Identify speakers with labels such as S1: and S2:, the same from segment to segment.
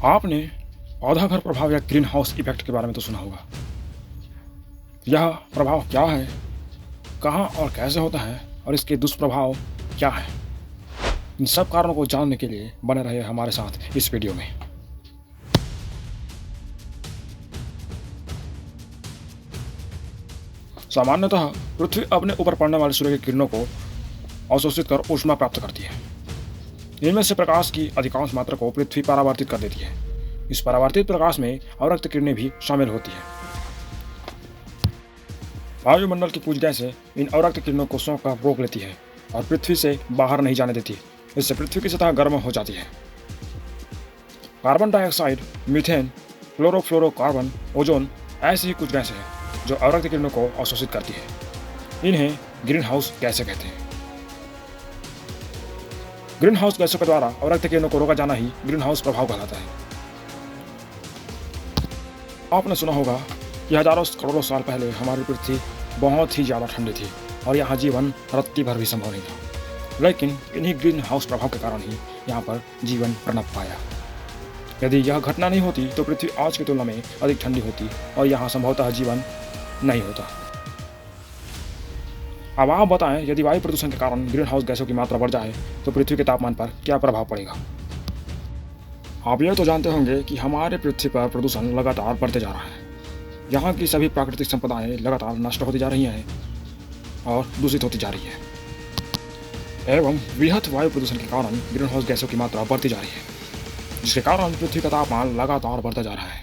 S1: आपने पौधाघर प्रभाव या ग्रीन हाउस इफेक्ट के बारे में तो सुना होगा। यह प्रभाव क्या है, कहाँ और कैसे होता है और इसके दुष्प्रभाव क्या हैं? इन सब कारणों को जानने के लिए बने रहे हमारे साथ इस वीडियो में। सामान्यतः पृथ्वी अपने ऊपर पड़ने वाले सूर्य की किरणों को अवशोषित कर ऊष्मा प्राप्त करती है। इनमें से प्रकाश की अधिकांश मात्रा को पृथ्वी परावर्तित कर देती है। इस परावर्तित प्रकाश में अवरक्त किरणें भी शामिल होती हैं। वायुमंडल की कुछ गैसें इन अवरक्त किरणों को सोख कर रोक लेती है और पृथ्वी से बाहर नहीं जाने देती। इससे पृथ्वी की सतह गर्म हो जाती है। Carbon dioxide, methane, chlorofluorocarbon, ozone ऐसी ही कुछ गैसें हैं जो अवरक्त किरणों को अवशोषित करती है। इन्हें ग्रीन हाउस गैसें कहते हैं। ग्रीन हाउस गैसों के द्वारा अवरक्त किरणों को रोका जाना ही ग्रीन हाउस प्रभाव कहलाता है। आपने सुना होगा कि हजारों करोड़ों साल पहले हमारी पृथ्वी बहुत ही ज़्यादा ठंडी थी और यहाँ जीवन रत्ती भर भी संभव नहीं था। लेकिन इन्हीं ग्रीन हाउस प्रभाव के कारण ही यहाँ पर जीवन पनप पाया। यदि यह घटना नहीं होती तो पृथ्वी आज की तुलना में अधिक ठंडी होती और यहाँ संभवतः जीवन नहीं होता। अब आप बताएं, यदि वायु प्रदूषण के कारण ग्रीन हाउस गैसों की मात्रा बढ़ जाए तो पृथ्वी के तापमान पर क्या प्रभाव पड़ेगा? आप ये तो जानते होंगे कि हमारे पृथ्वी पर प्रदूषण लगातार बढ़ते जा रहा है। यहाँ की सभी प्राकृतिक संपदाएं लगातार नष्ट होती जा रही हैं और दूषित होती जा रही है। एवं वृहत वायु प्रदूषण के कारण ग्रीन हाउस गैसों की मात्रा बढ़ती जा रही है, जिसके कारण पृथ्वी का तापमान लगातार बढ़ता जा रहा है।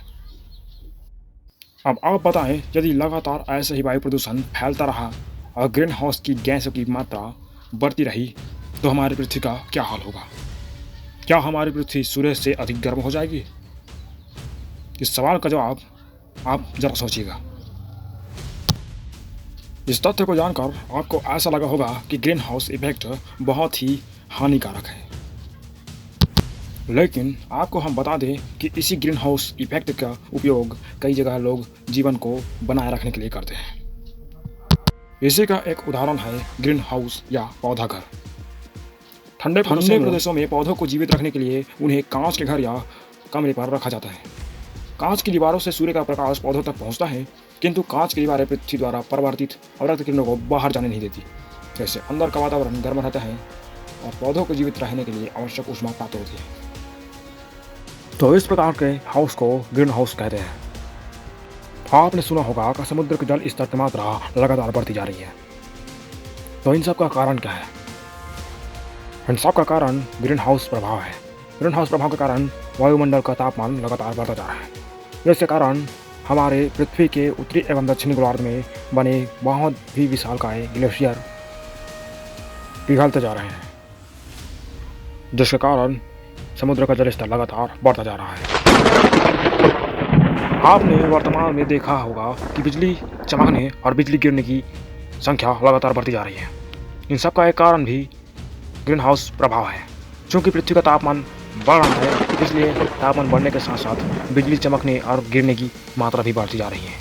S1: अब आप बताएं, यदि लगातार ऐसे ही वायु प्रदूषण फैलता रहा और ग्रीन हाउस की गैसों की मात्रा बढ़ती रही तो हमारी पृथ्वी का क्या हाल होगा? क्या हमारी पृथ्वी सूर्य से अधिक गर्म हो जाएगी? इस सवाल का जवाब आप जरा सोचिएगा। इस तथ्य को जानकर आपको ऐसा लगा होगा कि ग्रीन हाउस इफेक्ट बहुत ही हानिकारक है। लेकिन आपको हम बता दें कि इसी ग्रीन हाउस इफेक्ट का उपयोग कई जगह लोग जीवन को बनाए रखने के लिए करते हैं। इसी का एक उदाहरण है ग्रीन हाउस या पौधा घर। ठंडे प्रदेशों में पौधों को जीवित रखने के लिए उन्हें कांच के घर या कमरे पर रखा जाता है। कांच की दीवारों से सूर्य का प्रकाश पौधों तक पहुंचता है, किंतु कांच की दीवारें पृथ्वी द्वारा परावर्तित अवरक्त किरणों को बाहर जाने नहीं देती। जैसे अंदर का वातावरण गर्म रहता है और पौधों को जीवित रहने के लिए आवश्यक ऊष्मा प्राप्त होती है। तो इस प्रकार के हाउस को ग्रीन हाउस कहते हैं। आपने सुना होगा कि समुद्र के जल स्तर की मात्रा लगातार बढ़ती जा रही है। तो इन सब का कारण क्या है? इन सब का कारण ग्रीन हाउस प्रभाव है। ग्रीन हाउस प्रभाव के कारण वायुमंडल का तापमान लगातार बढ़ता जा रहा है। जिसके कारण हमारे पृथ्वी के उत्तरी एवं दक्षिणी गोलार्ध में बने बहुत ही विशालकाय ग्लेशियर पिघलते जा रहे हैं, जिसके कारण समुद्र का जल स्तर लगातार बढ़ता जा रहा है। आपने वर्तमान में देखा होगा कि बिजली चमकने और बिजली गिरने की संख्या लगातार बढ़ती जा रही है। इन सब का एक कारण भी ग्रीन हाउस प्रभाव है। चूँकि पृथ्वी का तापमान बढ़ रहा है, इसलिए तापमान बढ़ने के साथ साथ बिजली चमकने और गिरने की मात्रा भी बढ़ती जा रही है।